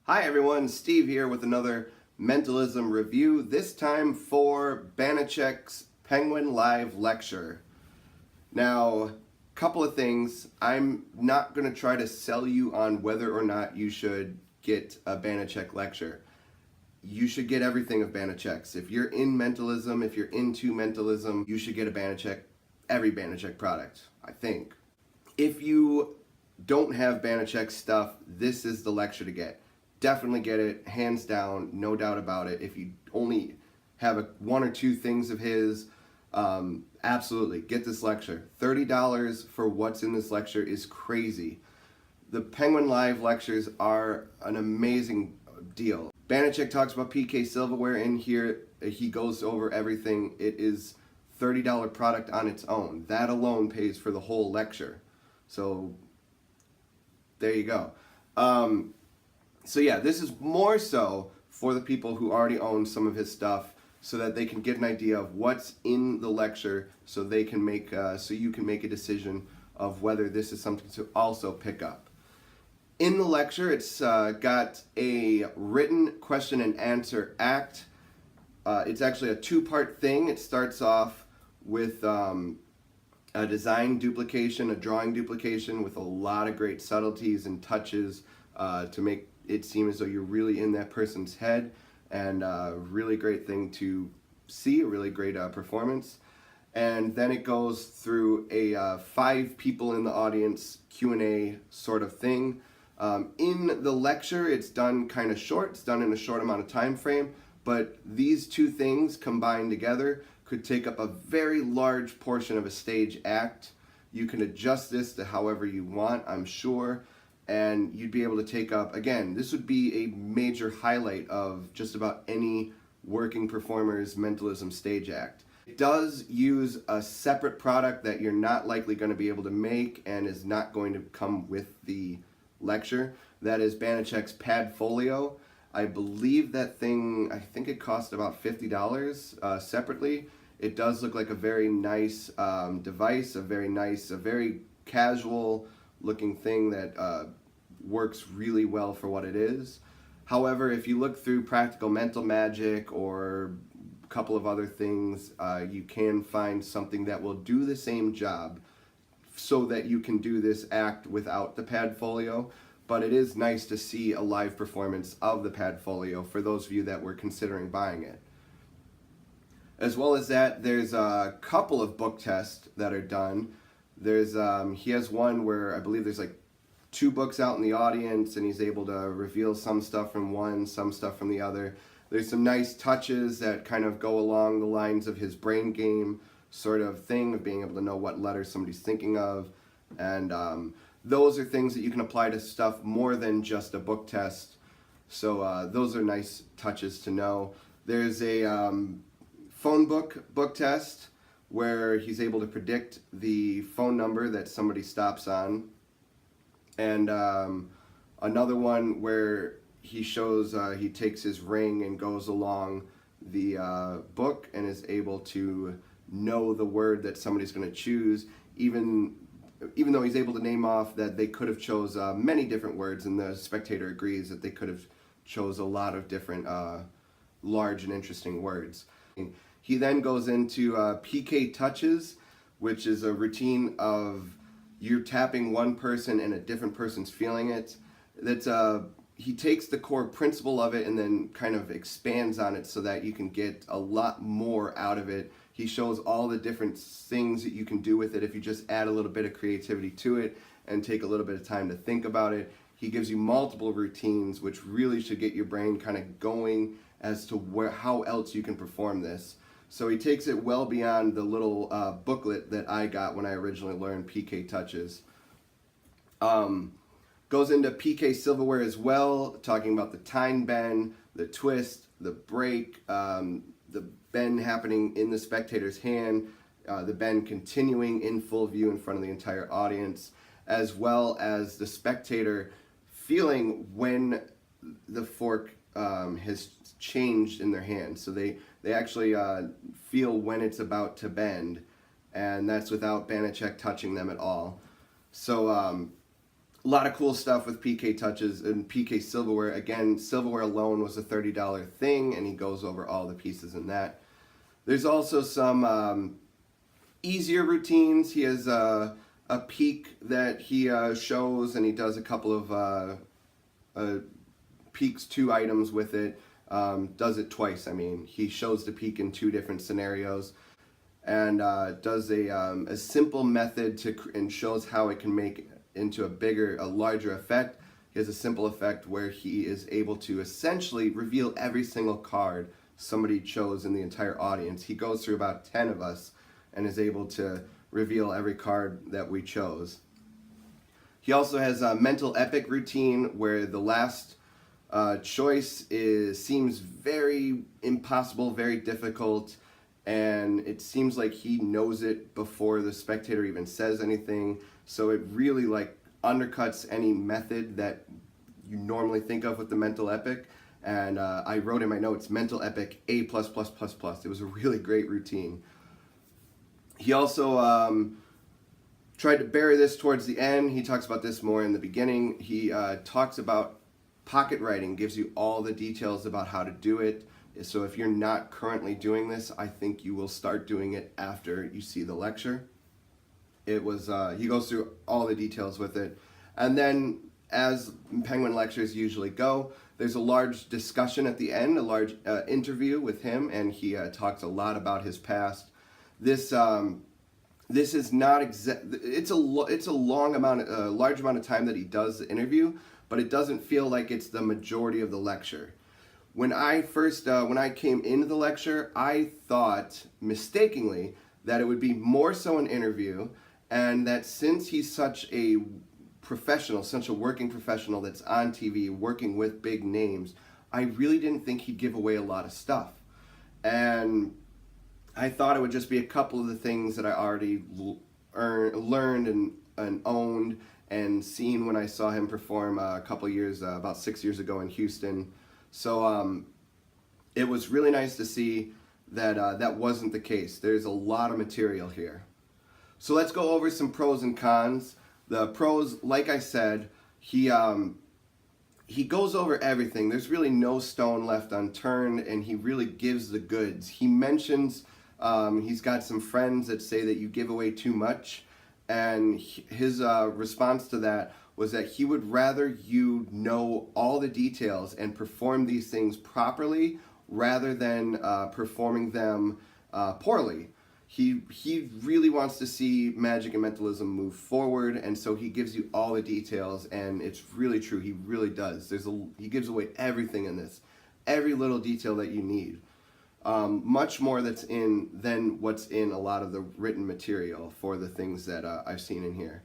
Hi everyone, Steve here with another mentalism review, this time for Banachek's Penguin Live Lecture. Now, couple of things. I'm not going to try to sell you on whether or not you should get a Banachek lecture. You should get everything of Banachek's. If you're in mentalism, if you're into mentalism, you should get every Banachek product, I think. If you don't have Banachek stuff, this is the lecture to get. Definitely get it, hands down, no doubt about it. If you only have one or two things of his, absolutely get this lecture. $30 for what's in this lecture is crazy. The Penguin Live lectures are an amazing deal. Banachek talks about PK Silverware in here. He goes over everything. It is $30 product on its own. That alone pays for the whole lecture. So there you go. So yeah, this is more so for the people who already own some of his stuff, so that they can get an idea of what's in the lecture, so they can make so you can make a decision of whether this is something to also pick up. In the lecture, it's got a written question and answer act. It's actually a two-part thing. It starts off with a design duplication, a drawing duplication with a lot of great subtleties and touches to make it seem as though you're really in that person's head, and a really great thing to see, a really great performance. And then it goes through a 5 people in the audience Q&A sort of thing. In the lecture, it's done kind of short, it's done in a short amount of time frame, but these two things combined together could take up a very large portion of a stage act. You can adjust this to however you want, I'm sure, and you'd be able to take up, again, this would be a major highlight of just about any working performer's mentalism stage act. It does use a separate product that you're not likely going to be able to make and is not going to come with the lecture. That is Banachek's Padfolio. I believe that thing, I think it cost about $50 separately. It does look like a very nice device, a very casual looking thing that works really well for what it is. However, if you look through Practical Mental Magic or a couple of other things, you can find something that will do the same job so that you can do this act without the Padfolio. But it is nice to see a live performance of the Padfolio for those of you that were considering buying it. As well as that, there's a couple of book tests that are done. There's he has one where I believe there's like 2 books out in the audience, and he's able to reveal some stuff from one, some stuff from the other. There's some nice touches that kind of go along the lines of his brain game sort of thing, of being able to know what letter somebody's thinking of, and those are things that you can apply to stuff more than just a book test. So those are nice touches to know. There's a phone book test where he's able to predict the phone number that somebody stops on, and another one where he shows he takes his ring and goes along the book and is able to know the word that somebody's going to choose, even though he's able to name off that they could have chose many different words, and the spectator agrees that they could have chose a lot of different large and interesting words. He then goes into PK touches, which is a routine of you're tapping one person and a different person's feeling it. He takes the core principle of it and then kind of expands on it so that you can get a lot more out of it. He shows all the different things that you can do with it if you just add a little bit of creativity to it and take a little bit of time to think about it. He gives you multiple routines, which really should get your brain kind of going as to how else you can perform this. So he takes it well beyond the little booklet that I got when I originally learned PK touches. Goes into PK Silverware as well, talking about the time bend, the twist, the break, the bend happening in the spectator's hand, the bend continuing in full view in front of the entire audience, as well as the spectator feeling when the fork has changed in their hand. So they actually feel when it's about to bend, and that's without Banachek touching them at all. So A lot of cool stuff with PK touches and PK Silverware. Again, silverware alone was a $30 thing, and he goes over all the pieces in that. There's also some easier routines. He has a peak that he shows, and he does a couple of peaks, 2 items with it. Does it twice. I mean, he shows the peak in 2 different scenarios, and does a simple method and shows how it can make into a larger effect. He has a simple effect where he is able to essentially reveal every single card somebody chose in the entire audience. He goes through about 10 of us and is able to reveal every card that we chose. He also has a mental epic routine where the last choice seems very impossible, very difficult, and it seems like he knows it before the spectator even says anything. So it really like undercuts any method that you normally think of with the mental epic. And I wrote in my notes, mental epic A++++. It was a really great routine. He also tried to bury this towards the end. He talks about this more in the beginning. He talks about pocket writing, gives you all the details about how to do it. So if you're not currently doing this, I think you will start doing it after you see the lecture. It was he goes through all the details with it. And then, as Penguin lectures usually go, there's a large discussion at the end, a large interview with him, and he talks a lot about his past. This is not it's a large amount of time that he does the interview, but it doesn't feel like it's the majority of the lecture. When I came into the lecture, I thought mistakenly that it would be more so an interview, and that since he's such a professional, such a working professional that's on TV working with big names, I really didn't think he'd give away a lot of stuff. And I thought it would just be a couple of the things that I already learned and owned and seen when I saw him perform a couple years, about 6 years ago in Houston. So it was really nice to see that that wasn't the case. There's a lot of material here. So let's go over some pros and cons. The pros, like I said, he goes over everything. There's really no stone left unturned, and he really gives the goods. He mentions he's got some friends that say that you give away too much, and his response to that was that he would rather you know all the details and perform these things properly rather than performing them poorly. He really wants to see magic and mentalism move forward, and so he gives you all the details, and it's really true. He really does. He gives away everything in this, every little detail that you need. Much more than what's in a lot of the written material for the things that I've seen in here.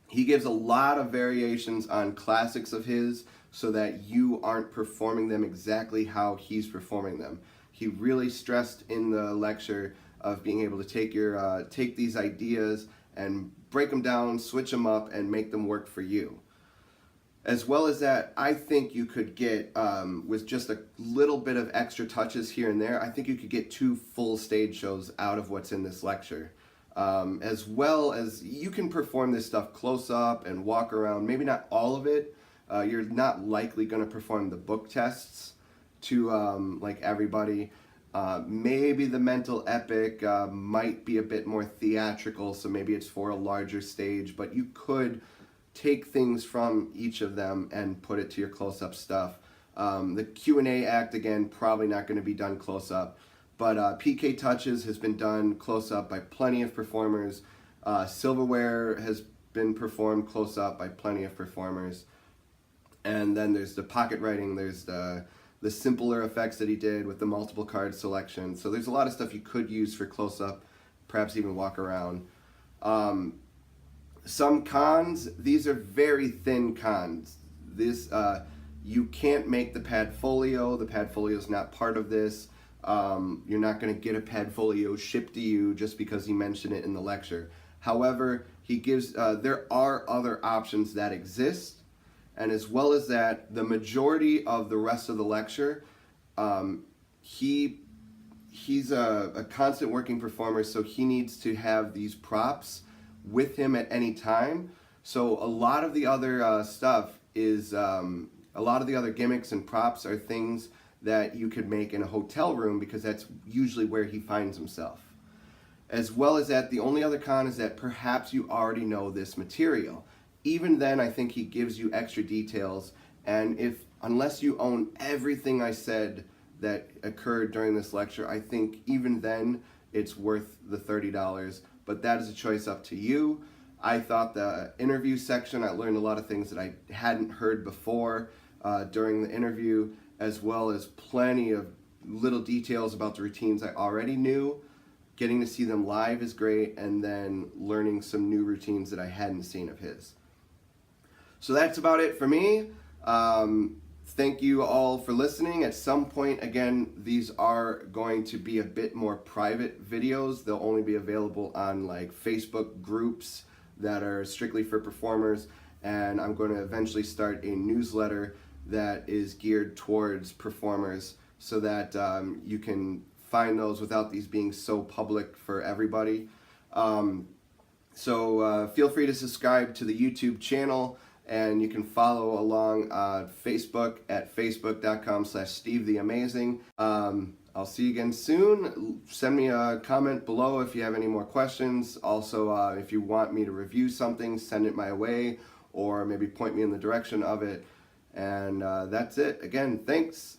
He gives a lot of variations on classics of his so that you aren't performing them exactly how he's performing them. He really stressed in the lecture of being able to take these ideas and break them down, switch them up, and make them work for you. As well as that, I think you could get, with just a little bit of extra touches here and there, I think you could get 2 full stage shows out of what's in this lecture. As well as you can perform this stuff close up and walk around, maybe not all of it. You're not likely going to perform the book tests to like everybody. Maybe the mental epic might be a bit more theatrical, so maybe it's for a larger stage, but you could take things from each of them and put it to your close-up stuff. The Q&A act, again, probably not going to be done close-up, but PK Touches has been done close-up by plenty of performers. Silverware has been performed close-up by plenty of performers. And then there's the pocket writing, there's the simpler effects that he did with the multiple card selection. So there's a lot of stuff you could use for close-up, perhaps even walk around. Some cons, these are very thin cons. You can't make the Padfolio. The Padfolio is not part of this. You're not going to get a Padfolio shipped to you just because he mentioned it in the lecture. However, he gives there are other options that exist. And as well as that, the majority of the rest of the lecture, he's a constant working performer, so he needs to have these props with him at any time. So a lot of the other stuff is, a lot of the other gimmicks and props are things that you could make in a hotel room because that's usually where he finds himself. As well as that, the only other con is that perhaps you already know this material. Even then, I think he gives you extra details, and unless you own everything I said that occurred during this lecture, I think even then it's worth the $30, but that is a choice up to you. I thought the interview section, I learned a lot of things that I hadn't heard before during the interview, as well as plenty of little details about the routines I already knew. Getting to see them live is great, and then learning some new routines that I hadn't seen of his. So that's about it for me. Thank you all for listening. At some point, again, these are going to be a bit more private videos. They'll only be available on like Facebook groups that are strictly for performers, and I'm going to eventually start a newsletter that is geared towards performers so that you can find those without these being so public for everybody. So feel free to subscribe to the YouTube channel, and you can follow along on Facebook at facebook.com/SteveTheAmazing. I'll see you again soon. Send me a comment below if you have any more questions. Also, if you want me to review something, send it my way, or maybe point me in the direction of it. And that's it. Again, thanks.